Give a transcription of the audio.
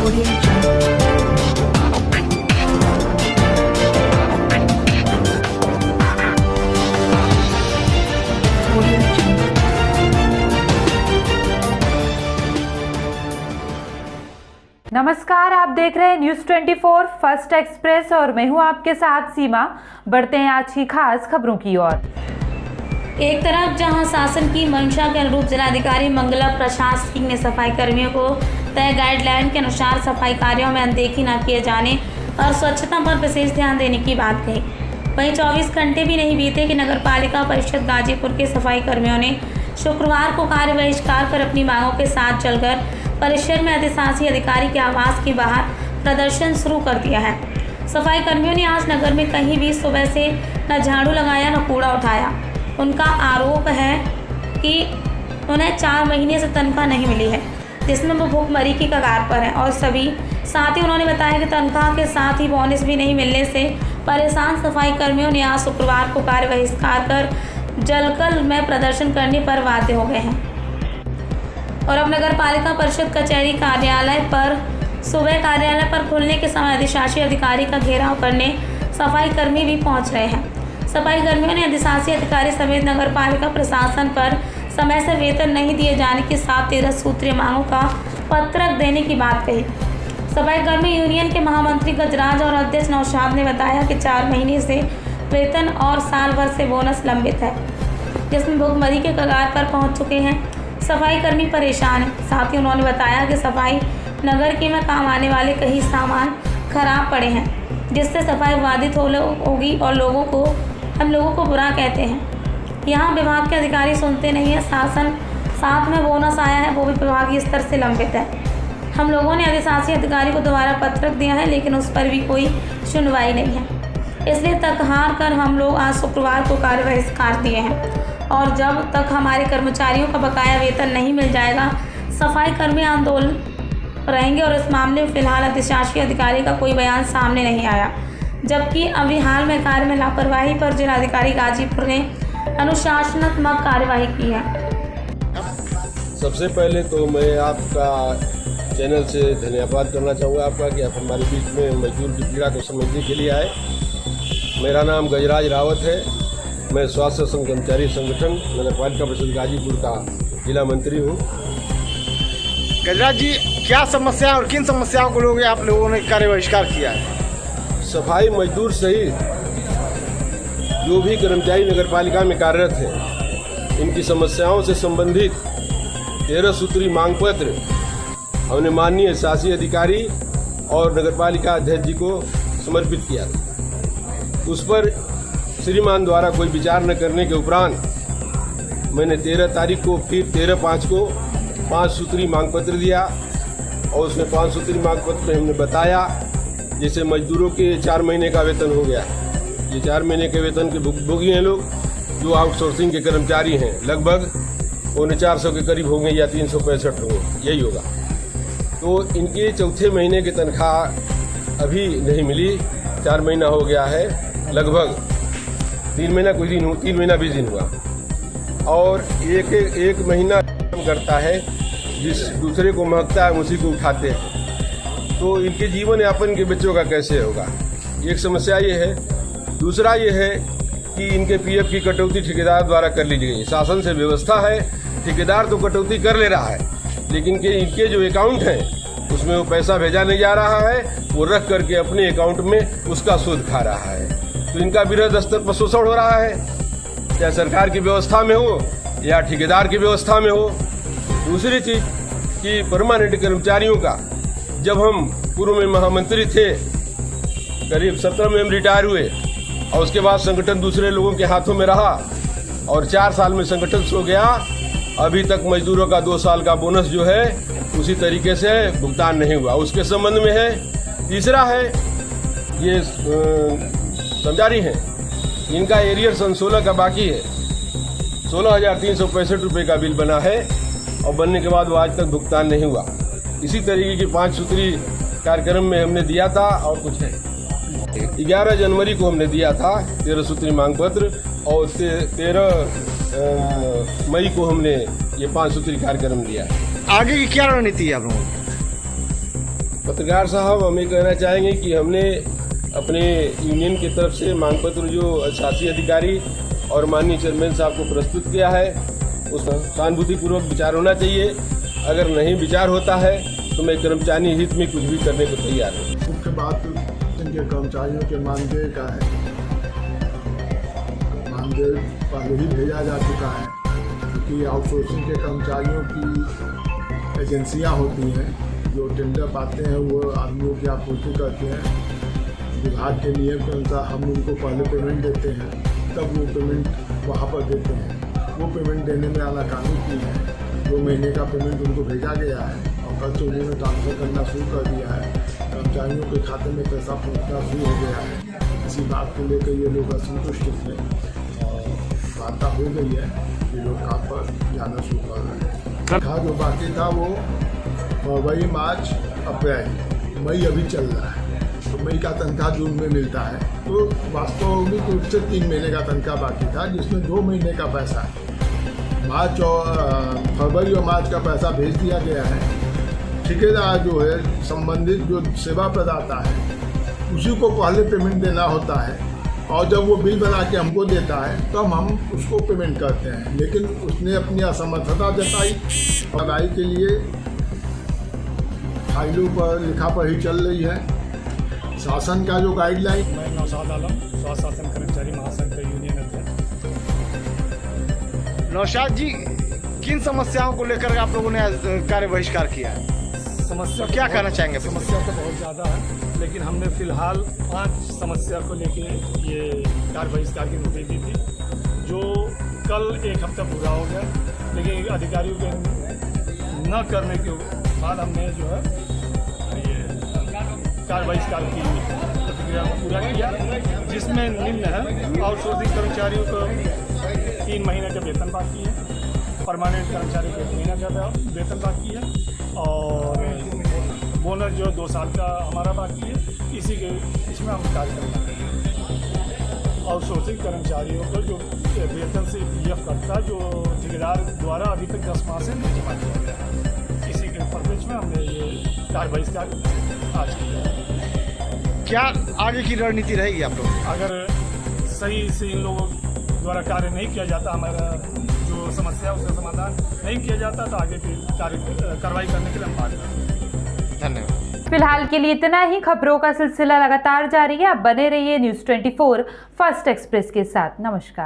नमस्कार, आप देख रहे हैं न्यूज़ 24 फर्स्ट एक्सप्रेस और मैं हूं आपके साथ सीमा। बढ़ते हैं आज की खास खबरों की ओर। एक तरफ जहां शासन की मंशा के अनुरूप जिलाधिकारी मंगला प्रसाद सिंह ने सफाई कर्मियों को तय गाइडलाइन के अनुसार सफाई कार्यों में अनदेखी न किए जाने और स्वच्छता पर विशेष ध्यान देने की बात कही, वहीं 24 घंटे भी नहीं बीते कि नगरपालिका परिषद गाजीपुर के सफाई कर्मियों ने शुक्रवार को कार्य बहिष्कार कर अपनी मांगों के साथ चलकर परिसर में अधिशासी अधिकारी के आवास के बाहर प्रदर्शन शुरू कर दिया है। सफाई कर्मियों ने आज नगर में कहीं भी सुबह से न झाड़ू लगाया न कूड़ा उठाया। उनका आरोप है कि उन्हें 4 महीने से तनख्वाह नहीं मिली है, जिसमें वो भूखमरी की कगार पर हैं और सभी साथ ही उन्होंने बताया कि तनख्वाह के साथ ही बोनस भी नहीं मिलने से परेशान सफाई कर्मियों ने आज शुक्रवार को कार्य बहिष्कार कर जलकल में प्रदर्शन करने पर बाध्य हो गए हैं और अब नगर पालिका परिषद कचहरी कार्यालय पर सुबह कार्यालय पर खुलने के समय अधिशासी अधिकारी का घेराव करने सफाई कर्मी भी पहुंच रहे हैं। सफाई कर्मियों ने अधिशासी अधिकारी समेत नगर पालिका प्रशासन पर समय से वेतन नहीं दिए जाने के साथ 13 सूत्रीय मांगों का पत्रक देने की बात कही। सफाई कर्मी यूनियन के महामंत्री गजराज और अध्यक्ष नौशाद ने बताया कि 4 महीने से वेतन और साल भर से बोनस लंबित है, जिसमें भूखमरी के कगार पर पहुंच चुके हैं। सफाई कर्मी परेशान हैं। साथ ही उन्होंने बताया कि सफाई नगर के में काम आने वाले कई सामान खराब पड़े हैं, जिससे सफाई बाधित होगी और हम लोगों को बुरा कहते हैं। यहाँ विभाग के अधिकारी सुनते नहीं हैं। शासन साथ में बोनस आया है, वो भी विभागीय स्तर से लंबित है। हम लोगों ने अधिशासी अधिकारी को दोबारा पत्रक दिया है, लेकिन उस पर भी कोई सुनवाई नहीं है। इसलिए तक हार कर हम लोग आज शुक्रवार को कार्य बहिष्कार दिए हैं और जब तक हमारे कर्मचारियों का बकाया वेतन नहीं मिल जाएगा, सफाई कर्मी आंदोलन रहेंगे। और इस मामले में फिलहाल अधिशासी अधिकारी का कोई बयान सामने नहीं आया, जबकि अभी हाल में कार्य में लापरवाही पर जिलाधिकारी गाजीपुर ने अनुशासनात्मक कार्यवाही की है। सबसे पहले तो मैं आपका चैनल से धन्यवाद करना चाहूँगा आपका कि आप हमारे बीच में मजदूर की पीड़ा को समझने के लिए आए। मेरा नाम गजराज रावत है। मैं स्वास्थ्य संघ कर्मचारी संगठन नगरपालिका परिषद गाजीपुर का जिला मंत्री हूँ। गजराज जी, क्या समस्या और किन समस्याओं को लोग आप लोगों ने कार्य बहिष्कार किया है? सफाई मजदूर सहित जो भी कर्मचारी नगरपालिका में कार्यरत हैं, इनकी समस्याओं से संबंधित 13 सूत्री मांग पत्र हमने माननीय शासी अधिकारी और नगरपालिका अध्यक्ष जी को समर्पित किया। उस पर श्रीमान द्वारा कोई विचार न करने के उपरांत मैंने 13 तारीख को फिर 13/5 को 5 सूत्री मांग पत्र दिया और उसमें 5 सूत्री मांग पत्र में हमने बताया जैसे मजदूरों के 4 महीने का वेतन हो गया। ये 4 महीने के वेतन के भुगतान हैं लोग जो आउटसोर्सिंग के कर्मचारी हैं, लगभग 450 के करीब होंगे या 365 होंगे, यही होगा। तो इनके चौथे महीने की तनख्वाह अभी नहीं मिली। 4 महीना हो गया है, लगभग 3 महीना कुछ दिन 3 महीना 20 दिन हुआ और एक महीना करता है, जिस दूसरे को महकता है उसी को उठाते हैं। तो इनके जीवन यापन के बच्चों का कैसे होगा, एक समस्या ये है। दूसरा ये है कि इनके पीएफ की कटौती ठेकेदार द्वारा कर ली गई। शासन से व्यवस्था है, ठेकेदार तो कटौती कर ले रहा है, लेकिन इनके जो अकाउंट हैं उसमें वो पैसा भेजा नहीं जा रहा है, वो रख करके अपने अकाउंट में उसका सूद खा रहा है। तो इनका वृहद स्तर पर शोषण हो रहा है, चाहे सरकार की व्यवस्था में हो या ठेकेदार की व्यवस्था में हो। दूसरी चीज़ कि परमानेंट कर्मचारियों का, जब हम पूर्व में महामंत्री थे, करीब 17 में हम रिटायर हुए और उसके बाद संगठन दूसरे लोगों के हाथों में रहा और 4 साल में संगठन सो गया। अभी तक मजदूरों का 2 साल का बोनस जो है उसी तरीके से भुगतान नहीं हुआ, उसके संबंध में है। तीसरा है ये समझारी हैं, इनका एरियर सन 16 का बाकी है। 16,365 रुपये का बिल बना है और बनने के बाद वो आज तक भुगतान नहीं हुआ। इसी तरीके की 5 सूत्री कार्यक्रम में हमने दिया था और कुछ है 11 जनवरी को हमने दिया था 13 सूत्री मांग पत्र और 13 मई को हमने ये 5 सूत्री कार्यक्रम दिया। आगे की क्या रणनीति है आप लोगों की? पत्रकार साहब, हम ये कहना चाहेंगे कि हमने अपने यूनियन की तरफ से मांग पत्र जो शासी अधिकारी और माननीय चेयरमैन साहब को प्रस्तुत किया है, उस सहानुभूतिपूर्वक विचार होना चाहिए। अगर नहीं विचार होता है तो मैं कर्मचारी हित में कुछ भी करने को तैयार हूँ। मुख्य बात इनके कर्मचारियों के मानदेय का है। मानदेय पहले ही भेजा जा चुका है, क्योंकि आउटसोर्सिंग के कर्मचारियों की एजेंसियां होती हैं जो टेंडर पाते हैं, वो आदमियों की आपूर्ति करते हैं। विभाग के नियम के अनुसार हम उनको पहले पेमेंट देते हैं, तब वो पेमेंट वहाँ पर देते हैं। वो पेमेंट देने में आनाकानी की है। 2 महीने का पेमेंट उनको भेजा गया है और कल से उन्होंने ट्रांसफ़र करना शुरू कर दिया है। कर्मचारियों के खाते में पैसा पहुँचना शुरू हो गया है। इसी बात को लेकर ये लोग असंतुष्ट थे और वार्ता हो गई है। ये लोग काम पर जाना शुरू कर रहे हैं। तनख्वाह जो बाकी था वो फरवरी, मार्च, अप्रैल, मई अभी चल रहा है। तो मई का तनख्वाह जून में मिलता है, तो वास्तविक रूप से 3 महीने का तनख्वाह बाकी था, जिसमें 2 महीने का पैसा है। मार्च और फरवरी और मार्च का पैसा भेज दिया गया है। ठेकेदार जो है, संबंधित जो सेवा प्रदाता है, उसी को पहले पेमेंट देना होता है और जब वो बिल बना के हमको देता है तो हम उसको पेमेंट करते हैं। लेकिन उसने अपनी असमर्थता जताई। पढ़ाई के लिए फाइलों पर लिखा पढ़ी चल रही है। शासन का जो गाइडलाइन। मैं नौशाद आलम, स्वास्थ्य शासन कर्मचारी महासंघ का यूनियन अध्यक्ष। नौशाद जी, किन समस्याओं को लेकर आप लोगों ने कार्य बहिष्कार किया है? समस्या तो क्या कहना चाहेंगे? समस्या तो बहुत ज़्यादा है, लेकिन हमने फिलहाल 5 समस्या को लेके ये कार्य बहिष्कार की नोटिस दी थी, जो कल 1 हफ्ता पूरा हो गया। लेकिन अधिकारियों के न करने के बाद हमने जो है ये कार्य बहिष्कार की प्रक्रिया को पूरा किया, जिसमें निम्न है: आउटसोर्सिंग कर्मचारियों को 3 महीने का वेतन बाकी है, परमानेंट कर्मचारी को 1 महीना का वेतन बाकी है और बोनस जो 2 साल का हमारा बाकी है। इसमें हम कार्य करते हैं। आउटसोर्सिंग कर्मचारियों को जो वेतन से PF कटता, जो ठेकेदार द्वारा अभी तक 10 माह से नहीं जमा किया गया है, इसी के परिप्रेक्ष्य में हमने ये कार्य बहिष्कार आज किया है। क्या आगे की रणनीति रहेगी आप लोग? अगर सही से इन लोगों द्वारा कार्य नहीं किया जाता, हमारा जो समस्या है उसका समाधान नहीं किया जाता, तो आगे की कार्रवाई करने के लिए हम बात करेंगे। धन्यवाद। फिलहाल के लिए इतना ही। खबरों का सिलसिला लगातार जारी है। आप बने रहिए न्यूज़ 24 फर्स्ट एक्सप्रेस के साथ। नमस्कार।